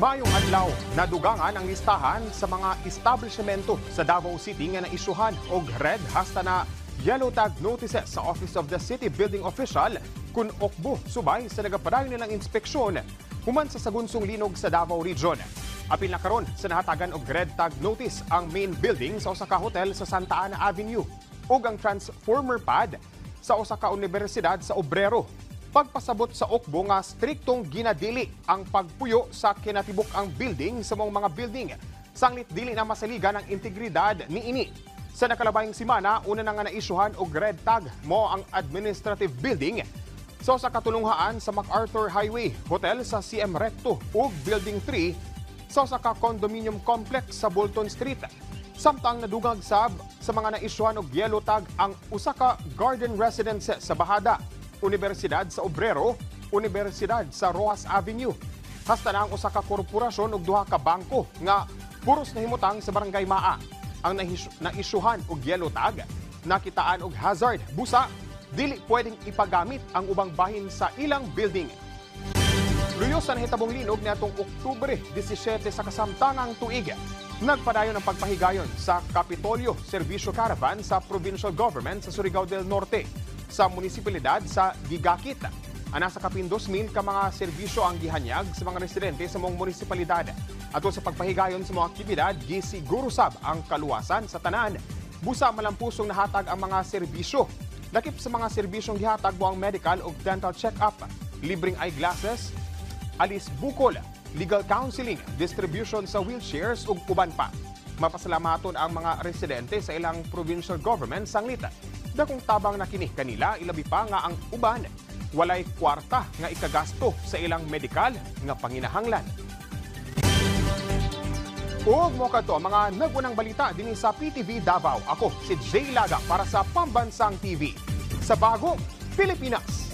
Mayong adlaw, nadugangan ang listahan sa mga establishmento sa Davao City nga naisyuhan og red hasta na yellow tag notices sa Office of the City Building Official kung okbo subay sa nagapadayon nilang inspeksyon human sa sagunsong linog sa Davao Region. Apil na karon sa nahatagan og red tag notice ang main building sa usa ka hotel sa Santa Ana Avenue ug ang transformer pad sa usa ka universidad sa Obrero. Pagpasabot sa okbo nga striktong ginadili ang pagpuyo sa kinatibuk ang building sa mga building. Sanglit dili na masaligan ang integridad niini. Sa nakalabayng simana, una na nga naisyuhan og red tag mo ang administrative building sa usa ka tulunghaan sa MacArthur Highway, hotel sa CM Recto ug Building 3 sa usa ka condominium complex sa Bolton Street. Samtang nadugag sab sa mga naisyuhan og yellow tag ang usa ka garden residence sa Bahada, Universidad sa Obrero, Universidad sa Rojas Avenue. Hasta na ang usa ka korporasyon ug duha ka bangko nga puros nahimutang sa Barangay Maa. Ang naisyuhan og yellow tag, nakitaan og hazard, busa, dili pwedeng ipagamit ang ubang bahin sa ilang building. Luyos sa nahitabong linog niadtong Oktubre 17 sa kasamtangang tuig. Nagpadayon ang pagpahigayon sa Kapitolyo Servisyo Caravan sa Provincial Government sa Surigao del Norte sa munisipalidad sa Gigakit. Nasa kapin 2,000 ka mga serbisyo ang gihanyag sa mga residente sa mong munisipalidad. Ato sa pagpahigayon sa mga aktibidad, gisiguro sab ang kaluwasan sa tanan. Busa malampusong nahatag ang mga serbisyo. Lakip sa mga serbisyong gihatag mo ang medical ug dental check-up, libreng eyeglasses, alis bukol, legal counseling, distribution sa wheelchairs ug uban pa. Mapasalamaton ang mga residente sa ilang provincial government sanglit. Dakong tabang na kini kanila, ilabi pa nga ang uban walay kwarta nga ikagasto sa ilang medikal nga panginahanglan. Ug mo kadto mga nagunang balita dinhi sa PTV Davao. Ako si Jay Laga para sa Pambansang TV sa Bagong Pilipinas.